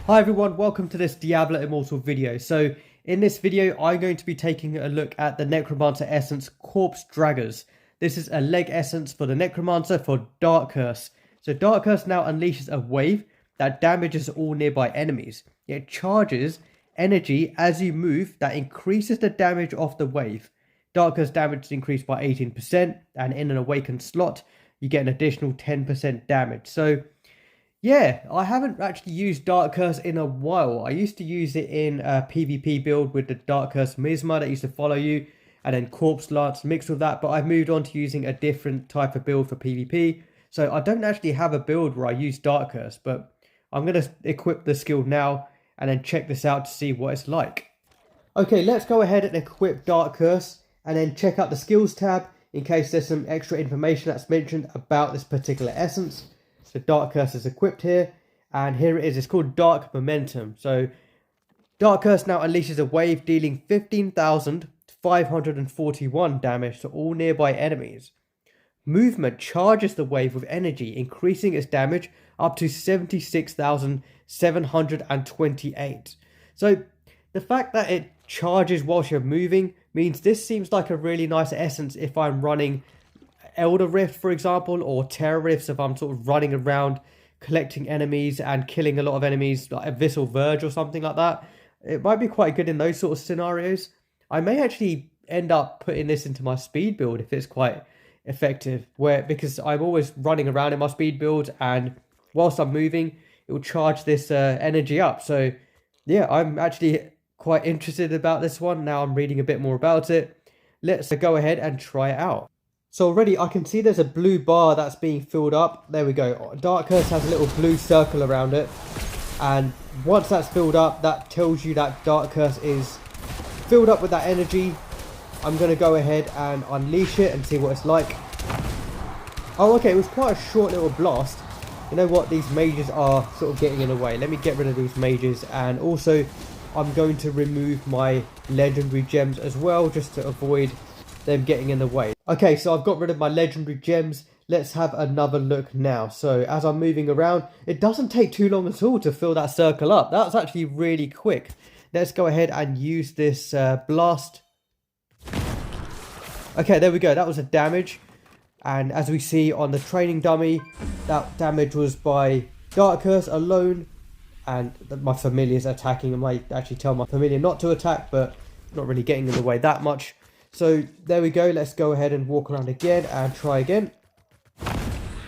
Hi everyone, welcome to this Diablo Immortal video. So in this video, I'm going to be taking a look at the Necromancer Essence Corpse Draggers. This is a leg essence for the Necromancer for Dark Curse. So Dark Curse now unleashes a wave that damages all nearby enemies. It charges energy as you move that increases the damage of the wave. Dark Curse damage is increased by 18%, and in an awakened slot, you get an additional 10% damage. So yeah, I haven't actually used Dark Curse in a while. I used to use it in a PvP build with the Dark Curse Misma that used to follow you, and then Corpse Lance mixed with that, but I've moved on to using a different type of build for PvP. So I don't actually have a build where I use Dark Curse, but I'm going to equip the skill now and then check this out to see what it's like. Okay, let's go ahead and equip Dark Curse and then check out the skills tab in case there's some extra information that's mentioned about this particular essence. So Dark Curse is equipped here, and here it is. It's called Dark Momentum. So Dark Curse now unleashes a wave dealing 15,541 damage to all nearby enemies. Movement charges the wave with energy, increasing its damage up to 76,728. So the fact that it charges whilst you're moving means this seems like a really nice essence if I'm running Elder Rift, for example, or Terror Rifts, if I'm sort of running around collecting enemies and killing a lot of enemies, like Abyssal Verge or something like that. It might be quite good in those sort of scenarios. I may actually end up putting this into my speed build if it's quite effective, because I'm always running around in my speed build, and whilst I'm moving, it will charge this energy up. So yeah, I'm actually quite interested about this one. Now I'm reading a bit more about it. Let's go ahead and try it out. So already I can see there's a blue bar that's being filled up. There we go. Dark Curse has a little blue circle around it. And once that's filled up, that tells you that Dark Curse is filled up with that energy. I'm going to go ahead and unleash it and see what it's like. Oh, okay. It was quite a short little blast. You know what? These mages are sort of getting in the way. Let me get rid of these mages. And also, I'm going to remove my legendary gems as well, just to avoid them getting in the way. Okay, so I've got rid of my legendary gems. Let's have another look now. So as I'm moving around, it doesn't take too long at all to fill that circle up. That's actually really quick. Let's go ahead and use this blast. Okay, there we go. That was a damage. And as we see on the training dummy, that damage was by Dark Curse alone. And my familiar's attacking. I might actually tell my familiar not to attack, but not really getting in the way that much. So there we go. Let's go ahead and walk around again and try again.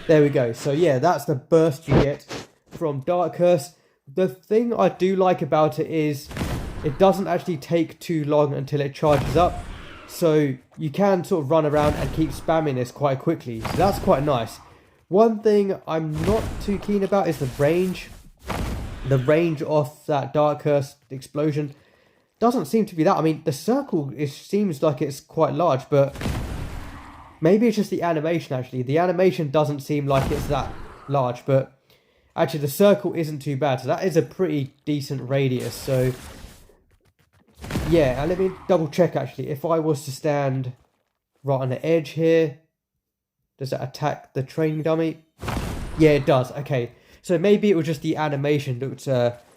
There we go. So yeah, that's the burst you get from Dark Curse. The thing I do like about it is it doesn't actually take too long until it charges up. So you can sort of run around and keep spamming this quite quickly. So that's quite nice. One thing I'm not too keen about is the range. The range of that Dark Curse explosion doesn't seem to be that. I mean, the circle seems like it's quite large, but maybe it's just the animation, actually. The animation doesn't seem like it's that large, but actually the circle isn't too bad. So that is a pretty decent radius. So yeah, and let me double check, actually. If I was to stand right on the edge here, does that attack the training dummy? Yeah, it does. Okay, so maybe it was just the animation looked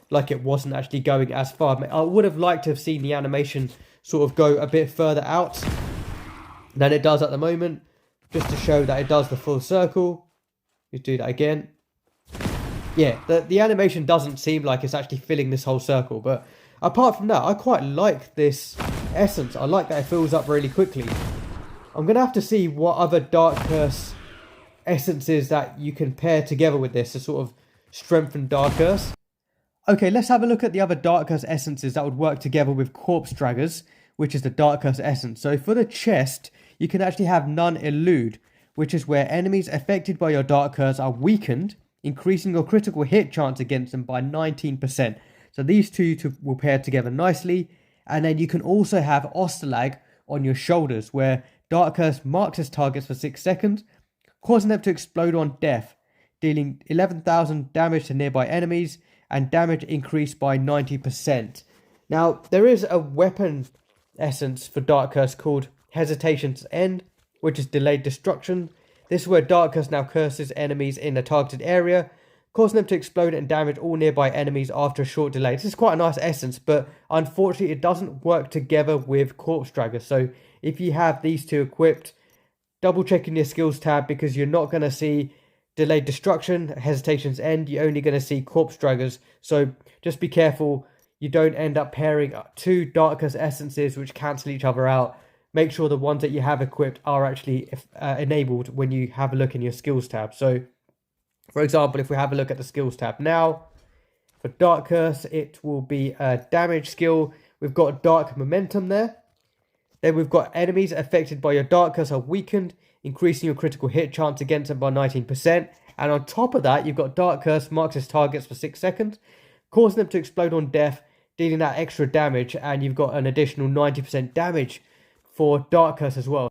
like it wasn't actually going as far. I would have liked to have seen the animation sort of go a bit further out than it does at the moment, just to show that it does the full circle. Just do that again. Yeah, the animation doesn't seem like it's actually filling this whole circle, but apart from that, I quite like this essence. I like that it fills up really quickly. I'm going to have to see what other Dark Curse essences that you can pair together with this to sort of strengthen Dark Curse. Okay, let's have a look at the other Dark Curse essences that would work together with Corpse Draggers, which is the Dark Curse essence. So for the chest, you can actually have None Elude, which is where enemies affected by your Dark Curse are weakened, increasing your critical hit chance against them by 19%. So these two will pair together nicely. And then you can also have Ostalag on your shoulders, where Dark Curse marks its targets for 6 seconds, causing them to explode on death, dealing 11,000 damage to nearby enemies, and damage increased by 90%. Now, there is a weapon essence for Dark Curse called Hesitation's End, which is Delayed Destruction. This is where Dark Curse now curses enemies in a targeted area causing them to explode and damage all nearby enemies after a short delay. This is quite a nice essence, but unfortunately it doesn't work together with Corpse Dragger. So if you have these two equipped, double checking your skills tab, because you're not going to see delayed destruction, hesitation's end. You're only going to see Corpse Draggers. So just be careful you don't end up pairing two Dark Curse essences which cancel each other out. Make sure the ones that you have equipped are actually enabled when you have a look in your skills tab. So, for example, if we have a look at the skills tab now, for Dark Curse, it will be a damage skill. We've got Dark Momentum there. Then we've got enemies affected by your Dark Curse are weakened, increasing your critical hit chance against them by 19%. And on top of that, you've got Dark Curse marks as targets for 6 seconds, causing them to explode on death, dealing that extra damage. And you've got an additional 90% damage for Dark Curse as well.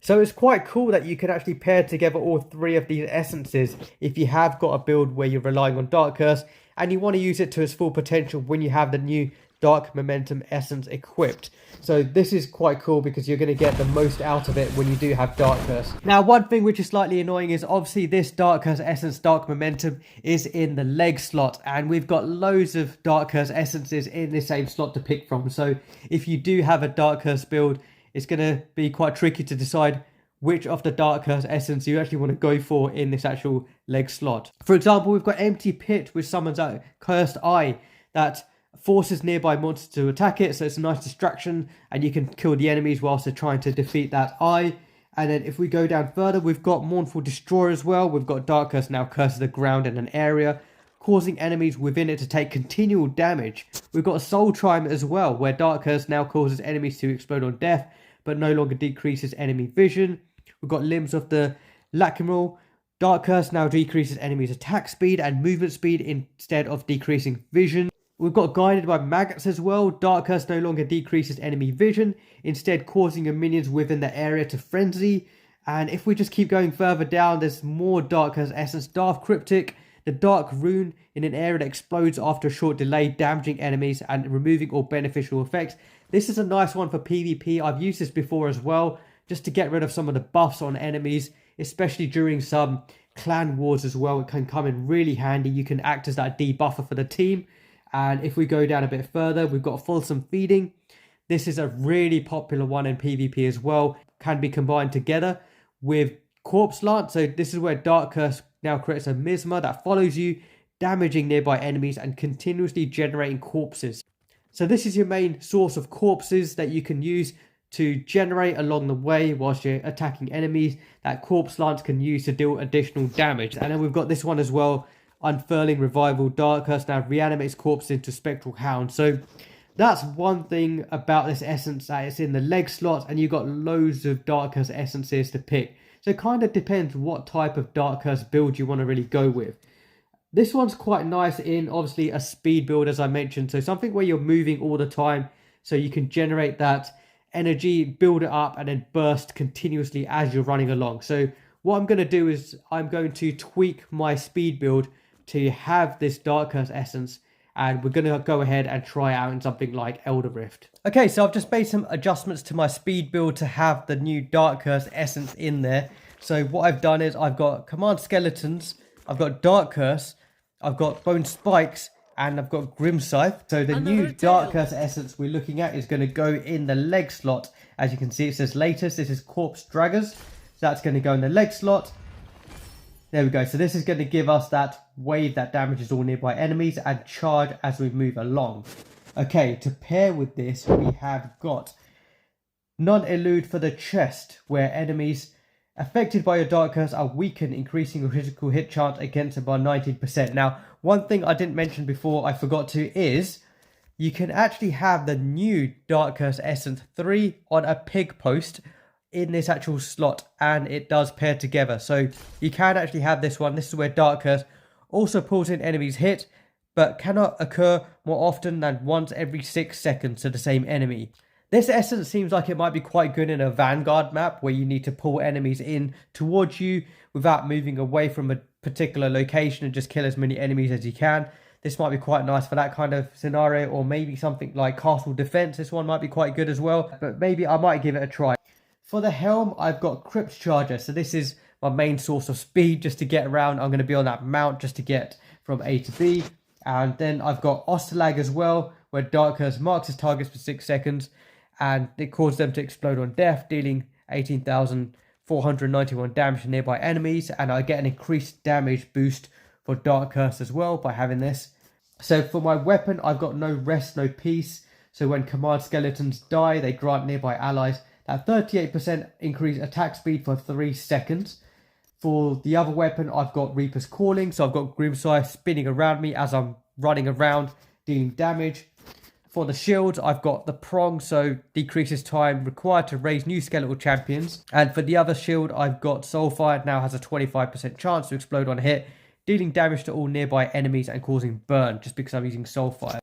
So it's quite cool that you can actually pair together all three of these essences if you have got a build where you're relying on Dark Curse and you want to use it to its full potential when you have the new Dark Momentum Essence equipped. So this is quite cool because you're going to get the most out of it when you do have Dark Curse. Now, one thing which is slightly annoying is obviously this Dark Curse Essence Dark Momentum is in the leg slot, and we've got loads of Dark Curse Essences in the same slot to pick from. So if you do have a Dark Curse build, it's going to be quite tricky to decide which of the Dark Curse Essence you actually want to go for in this actual leg slot. For example, we've got Empty Pit, which summons out Cursed Eye that forces nearby monsters to attack it, so it's a nice distraction and you can kill the enemies whilst they're trying to defeat that eye. And then if we go down further, we've got Mournful Destroyer as well. We've got Dark Curse now curses the ground in an area, causing enemies within it to take continual damage. We've got Soul Triumph as well, where Dark Curse now causes enemies to explode on death, but no longer decreases enemy vision. We've got Limbs of the Lacrimal. Dark Curse now decreases enemies' attack speed and movement speed instead of decreasing vision. We've got Guided by Maggots as well. Dark Curse no longer decreases enemy vision, instead causing your minions within the area to frenzy. And if we just keep going further down, there's more Dark Curse Essence. Dark Cryptic, the Dark Rune in an area that explodes after a short delay, damaging enemies and removing all beneficial effects. This is a nice one for PvP. I've used this before as well, just to get rid of some of the buffs on enemies, especially during some clan wars as well. It can come in really handy. You can act as that debuffer for the team. And if we go down a bit further, we've got Fulsome Feeding. This is a really popular one in PvP as well. Can be combined together with Corpse Lance. So this is where Dark Curse now creates a Miasma that follows you, damaging nearby enemies and continuously generating corpses. So this is your main source of corpses that you can use to generate along the way whilst you're attacking enemies that Corpse Lance can use to deal additional damage. And then we've got this one as well, Unfurling Revival. Dark Curse now reanimates corpses into Spectral Hound. So that's one thing about this essence, that it's in the leg slot and you've got loads of Dark Curse essences to pick. So it kind of depends what type of Dark Curse build you want to really go with. This one's quite nice in obviously a speed build, as I mentioned. So something where you're moving all the time so you can generate that energy, build it up and then burst continuously as you're running along. So what I'm going to do is I'm going to tweak my speed build to have this Dark Curse Essence, and we're going to go ahead and try out in something like Elder Rift. Okay, so I've just made some adjustments to my speed build to have the new Dark Curse Essence in there. So what I've done is I've got Command Skeletons, I've got Dark Curse, I've got Bone Spikes, and I've got Grim Scythe. So the new Dark Curse Essence we're looking at is going to go in the leg slot. As you can see, it says latest. This is Corpse Draggers. So that's going to go in the leg slot. There we go. So this is going to give us that wave that damages all nearby enemies and charge as we move along. Okay, to pair with this, we have got Non-Elude for the chest, where enemies affected by your Dark Curse are weakened, increasing your critical hit chance against them by 19%. Now, one thing I didn't mention before, I forgot to, is you can actually have the new Dark Curse Essence 3 on a pig post in this actual slot, and it does pair together. So you can actually have this one. This is where Dark Curse also pulls in enemies hit, but cannot occur more often than once every 6 seconds to the same enemy. This essence seems like it might be quite good in a Vanguard map where you need to pull enemies in towards you without moving away from a particular location and just kill as many enemies as you can. This might be quite nice for that kind of scenario, or maybe something like Castle Defense. This one might be quite good as well, but maybe I might give it a try. For the helm, I've got Crypt Charger. So this is my main source of speed just to get around. I'm going to be on that mount just to get from A to B. And then I've got Osterlag as well, where Dark Curse marks his targets for 6 seconds, and it causes them to explode on death, dealing 18,491 damage to nearby enemies. And I get an increased damage boost for Dark Curse as well by having this. So for my weapon, I've got no rest, no peace. So when command skeletons die, they grant nearby allies that 38% increase attack speed for 3 seconds. For the other weapon, I've got Reaper's Calling. So I've got Grimsire spinning around me as I'm running around, dealing damage. For the shields, I've got the Prong, so decreases time required to raise new skeletal champions. And for the other shield, I've got Soulfire, now has a 25% chance to explode on hit, dealing damage to all nearby enemies and causing burn, just because I'm using Soulfire.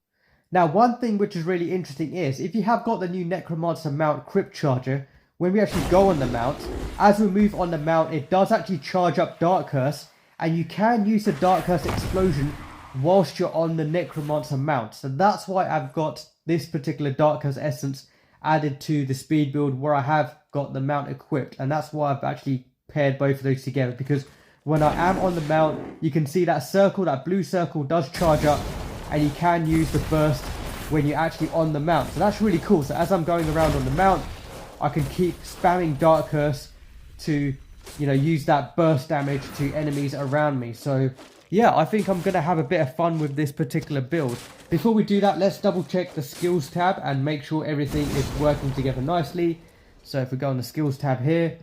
Now, one thing which is really interesting is, if you have got the new Necromancer mount Crypt Charger, when we actually go on the mount, as we move on the mount, it does actually charge up Dark Curse, and you can use the Dark Curse explosion whilst you're on the Necromancer mount. So that's why I've got this particular Dark Curse Essence added to the speed build where I have got the mount equipped, and that's why I've actually paired both of those together, because when I am on the mount, you can see that circle, that blue circle does charge up, and you can use the burst when you're actually on the mount. So that's really cool. So as I'm going around on the mount, I can keep spamming Dark Curse to, you know, use that burst damage to enemies around me. So yeah, I think I'm going to have a bit of fun with this particular build. Before we do that, let's double check the skills tab and make sure everything is working together nicely. So if we go on the skills tab here,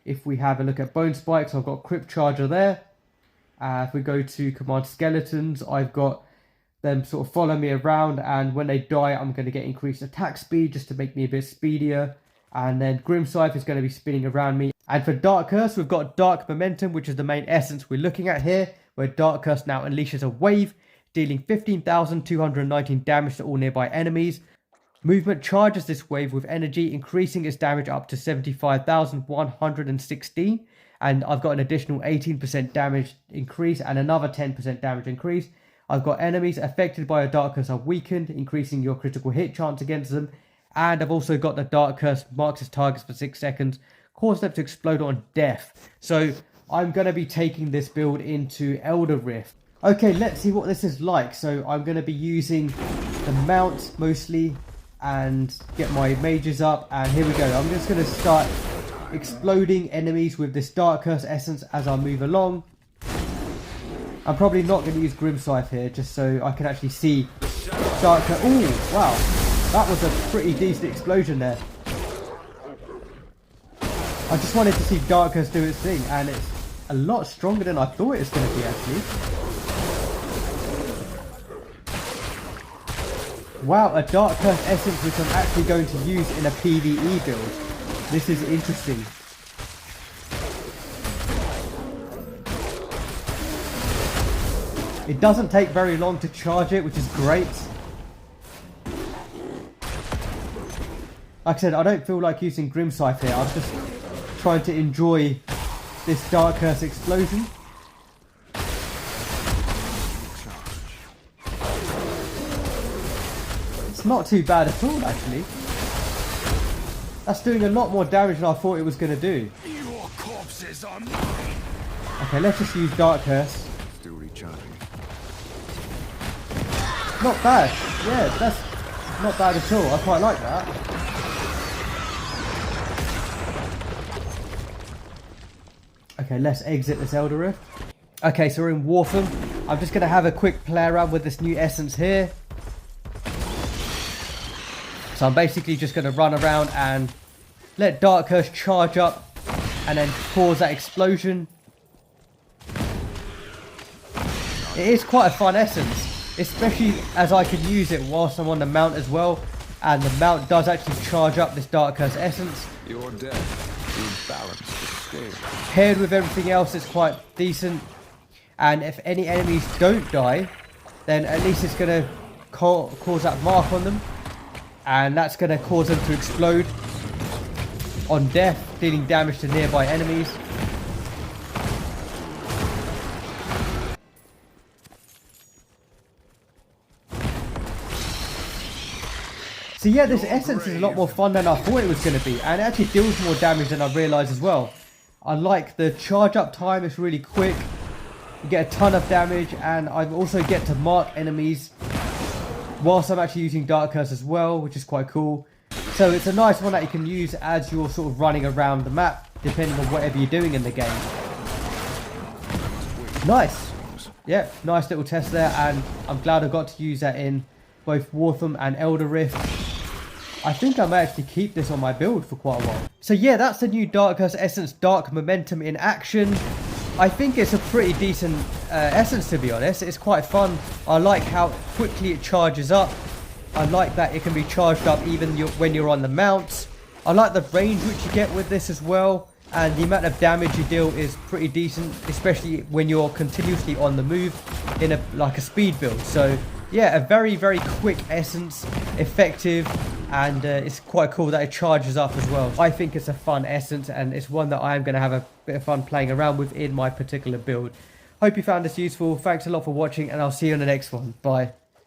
if we have a look at Bone Spikes, I've got Crypt Charger there. If we go to Command Skeletons, I've got them sort of follow me around, and when they die, I'm going to get increased attack speed just to make me a bit speedier. And then Grimscythe is going to be spinning around me. And for Dark Curse, we've got Dark Momentum, which is the main essence we're looking at here, where Dark Curse now unleashes a wave, dealing 15,219 damage to all nearby enemies. Movement charges this wave with energy, increasing its damage up to 75,116. And I've got an additional 18% damage increase and another 10% damage increase. I've got enemies affected by a Dark Curse are weakened, increasing your critical hit chance against them. And I've also got the Dark Curse marks its targets for 6 seconds, cause them to explode on death. So I'm going to be taking this build into Elder Rift. Okay, let's see what this is like. So I'm going to be using the mount mostly and get my mages up. And here we go. I'm just going to start exploding enemies with this Dark Curse Essence as I move along. I'm probably not going to use Grimscythe here, just so I can actually see Dark Curse. Oh, wow. That was a pretty decent explosion there. I just wanted to see Dark Curse do its thing, and it's a lot stronger than I thought it was going to be, actually. Wow, a Dark Curse Essence which I'm actually going to use in a PvE build. This is interesting. It doesn't take very long to charge it, which is great. Like I said, I don't feel like using Grimscythe here. I'm just trying to enjoy this Dark Curse explosion. It's not too bad at all, actually. That's doing a lot more damage than I thought it was going to do. Your corpses are mine. Okay, let's just use Dark Curse. Still recharging. Not bad. Yeah, that's not bad at all. I quite like that. Okay, let's exit this Elder Rift. Okay, so we're in Wortham. I'm just going to have a quick play around with this new essence here. So I'm basically just going to run around and let Dark Curse charge up and then cause that explosion. It is quite a fun essence, especially as I can use it whilst I'm on the mount as well. And the mount does actually charge up this Dark Curse essence. Your death will balance the scale. Paired with everything else, it's quite decent. And if any enemies don't die, then at least it's going to cause that mark on them. And that's going to cause them to explode on death, dealing damage to nearby enemies. So yeah, this essence is a lot more fun than I thought it was going to be, and it actually deals more damage than I realised as well. I like the charge up time, it's really quick, You get a ton of damage, and I also get to mark enemies whilst I'm actually using Dark Curse as well, which is quite cool. So it's a nice one that you can use as you're sort of running around the map, depending on whatever you're doing in the game. Nice. Yeah, nice little test there, and I'm glad I got to use that in both Wortham and Elder Rift. I think I may actually keep this on my build for quite a while. So yeah, that's the new Dark Curse Essence Dark Momentum in action. I think it's a pretty decent essence, to be honest. It's quite fun. I like how quickly it charges up. I like that it can be charged up even when you're on the mounts. I like the range which you get with this as well. And the amount of damage you deal is pretty decent, especially when you're continuously on the move in like a speed build. So yeah, a very, very quick essence, effective, and it's quite cool that it charges up as well. I think it's a fun essence, and it's one that I am going to have a bit of fun playing around with in my particular build. Hope you found this useful. Thanks a lot for watching, and I'll see you in the next one. Bye.